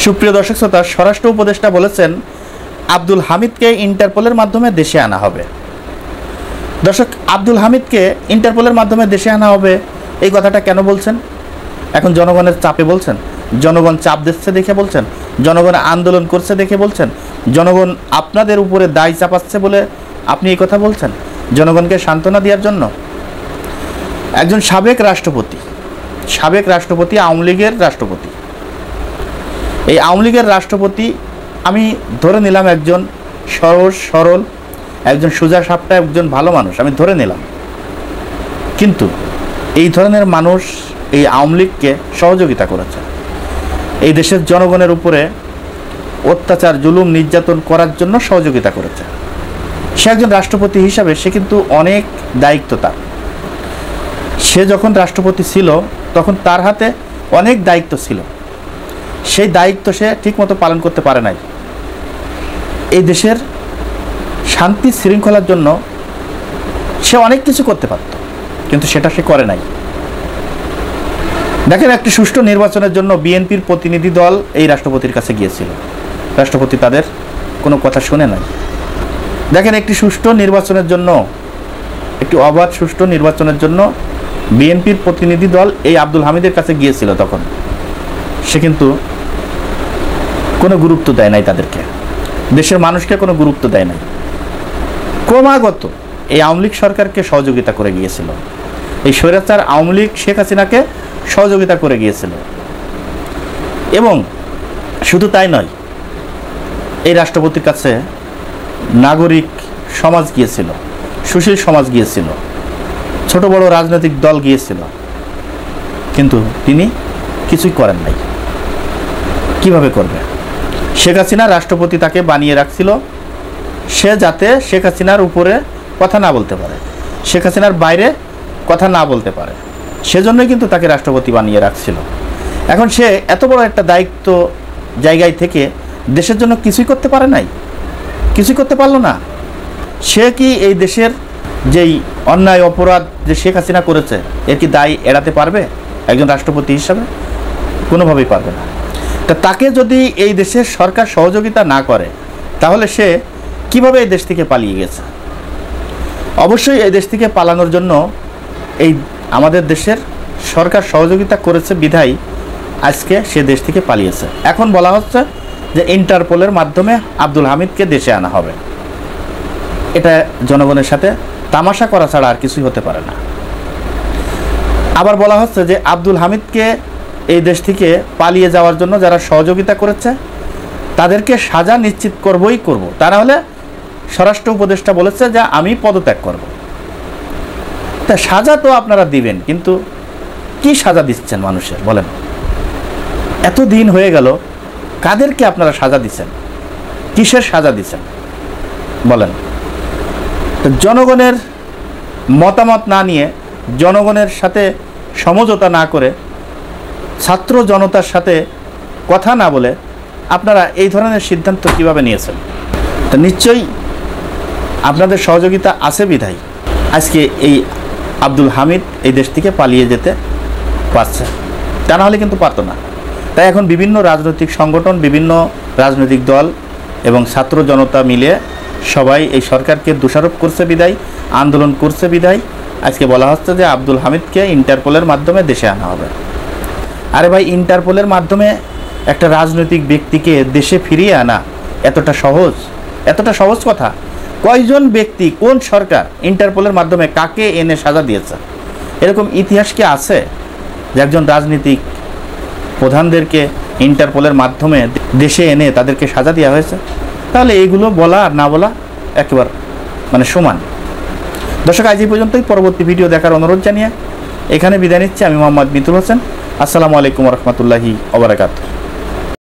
সুপ্রিয় দর্শক শ্রোতা, স্বরাষ্ট্র উপদেষ্টা বলেছেন আব্দুল হামিদকে ইন্টারপোলের মাধ্যমে দেশে আনা হবে। দর্শক, আব্দুল হামিদকে ইন্টারপোলের মাধ্যমে দেশে আনা হবে এই কথাটা কেন বলছেন? এখন জনগণের চাপে বলছেন? জনগণ চাপ দিচ্ছে দেখে বলছেন? জনগণ আন্দোলন করছে দেখে বলছেন? জনগণ আপনাদের উপরে দায় চাপাচ্ছে বলে আপনি এই কথা বলছেন? জনগণকে সান্ত্বনা দেওয়ার জন্য? একজন সাবেক রাষ্ট্রপতি আওয়ামী লীগের রাষ্ট্রপতি, এই আওয়ামী লীগের রাষ্ট্রপতি আমি ধরে নিলাম একজন সহজ সরল, একজন সোজা সাপটা, একজন ভালো মানুষ, আমি ধরে নিলাম। কিন্তু এই ধরনের মানুষ এই আওয়ামী লীগকে সহযোগিতা করেছে, এই দেশের জনগণের উপরে অত্যাচার জুলুম নির্যাতন করার জন্য সহযোগিতা করেছে। সে একজন রাষ্ট্রপতি হিসাবে সে কিন্তু অনেক দায়িত্ব তার। সে যখন রাষ্ট্রপতি ছিল তখন তার হাতে অনেক দায়িত্ব ছিল, সেই দায়িত্ব সে ঠিকমতো পালন করতে পারে নাই। এই দেশের শান্তি শৃঙ্খলার জন্য সে অনেক কিছু করতে পারত, কিন্তু সেটা সে করে নাই। দেখেন, একটি সুষ্ঠু নির্বাচনের জন্য বিএনপির প্রতিনিধি দল এই রাষ্ট্রপতির কাছে গিয়েছিল, রাষ্ট্রপতি তাদের কোনো কথা শুনে নাই। দেখেন, একটি সুষ্ঠু নির্বাচনের জন্য, একটি অবাধ সুষ্ঠু নির্বাচনের জন্য বিএনপির প্রতিনিধি দল এই আব্দুল হামিদের কাছে গিয়েছিল, তখন সে কিন্তু কোনো গুরুত্ব দেয় নাই তাদেরকে, দেশের মানুষকে কোনো গুরুত্ব দেয় নাই। ক্রমাগত এই আওয়ামী লীগ সরকারকে সহযোগিতা করে গিয়েছিল, এই স্বৈরাচার আওয়ামী লীগ শেখ হাসিনাকে সহযোগিতা করে গিয়েছিল। এবং শুধু তাই নয়, এই রাষ্ট্রপতির কাছে নাগরিক সমাজ গিয়েছিল, সুশীল সমাজ গিয়েছিল, ছোট বড় রাজনৈতিক দল গিয়েছিল, কিন্তু তিনি কিছুই করেন নাই। কিভাবে করবে? শেখ হাসিনা রাষ্ট্রপতি তাকে বানিয়ে রাখছিল সে যাতে শেখ হাসিনার উপরে কথা না বলতে পারে, শেখ হাসিনার বাইরে কথা না বলতে পারে, সেজন্যই কিন্তু তাকে রাষ্ট্রপতি বানিয়ে রাখছিল। এখন সে এত বড় একটা দায়িত্ব জায়গায় থেকে দেশের জন্য কিছুই করতে পারে নাই, কিছুই করতে পারলো না। সে কি এই দেশের যেই অন্যায় অপরাধ যে শেখ হাসিনা করেছে এর কি দায় এড়াতে পারবে একজন রাষ্ট্রপতি হিসাবে? কোনোভাবেই পারবে না। তা তাকে যদি এই দেশের সরকার সহযোগিতা না করে তাহলে সে কিভাবে এই দেশ থেকে পালিয়ে গেছে? অবশ্যই এই দেশ থেকে পালানোর জন্য এই আমাদের দেশের সরকার সহযোগিতা করেছে বিধায় আজকে সে দেশ থেকে পালিয়েছে। এখন বলা হচ্ছে যে ইন্টারপোলের মাধ্যমে আব্দুল হামিদকে দেশে আনা হবে। এটা জনগণের সাথে তামাশা করা ছাড়া আর কিছুই হতে পারে না। আবার বলা হচ্ছে যে আব্দুল হামিদকে এই দেশ থেকে পালিয়ে যাওয়ার জন্য যারা সহযোগিতা করেছে তাদেরকে সাজা নিশ্চিত করবই করব, তা না হলে স্বরাষ্ট্র উপদেষ্টা বলেছে যে আমি পদত্যাগ করব। তা সাজা তো আপনারা দিবেন, কিন্তু কি সাজা দিচ্ছেন মানুষের বলেন? এত দিন হয়ে গেল, কাদেরকে আপনারা সাজা দিচ্ছেন? কিসের সাজা দিচ্ছেন বলেন? তো জনগণের মতামত না নিয়ে, জনগণের সাথে সমঝোতা না করে, ছাত্র জনতার সাথে কথা না বলে আপনারা এই ধরনের সিদ্ধান্ত কিভাবে নিয়েছেন? তো নিশ্চয়ই আপনাদের সহযোগিতা আছে বিধায় আজকে এই আব্দুল হামিদ এই দেশ থেকে পালিয়ে যেতে পারছে, তা না হলে কিন্তু পারতো না। তাই এখন বিভিন্ন রাজনৈতিক সংগঠন, বিভিন্ন রাজনৈতিক দল এবং ছাত্র জনতা মিলে সবাই এই সরকারকে দোষারোপ করছে বিদায়, আন্দোলন করছে বিদায় আজকে বলা হচ্ছে যে আব্দুল হামিদকে ইন্টারপোলের মাধ্যমে দেশে আনা হবে। আরে ভাই, ইন্টারপোলের মাধ্যমে একটা রাজনৈতিক ব্যক্তিকে দেশে ফিরিয়ে আনা এতটা সহজ কথা? কয়জন ব্যক্তি, কোন সরকার ইন্টারপোলের মাধ্যমে কাকে এনে সাজা দিয়েছে? এরকম ইতিহাস কি আছে যে একজন রাজনীতিক প্রধানদেরকে ইন্টারপোলের মাধ্যমে দেশে এনে তাদেরকে সাজা দেওয়া হয়েছে? তাহলে এইগুলো বলা আর না বলা একেবারে সমান। দর্শক, আজ এই পর্যন্তই। পরবর্তী ভিডিও দেখার অনুরোধ জানিয়ে এখানে বিদায় নিচ্ছি। আমি মোহাম্মদ মিতুল হোসেন। আসসালামু আলাইকুম রহমতুল্লাহি ওয়া বারাকাতুহু।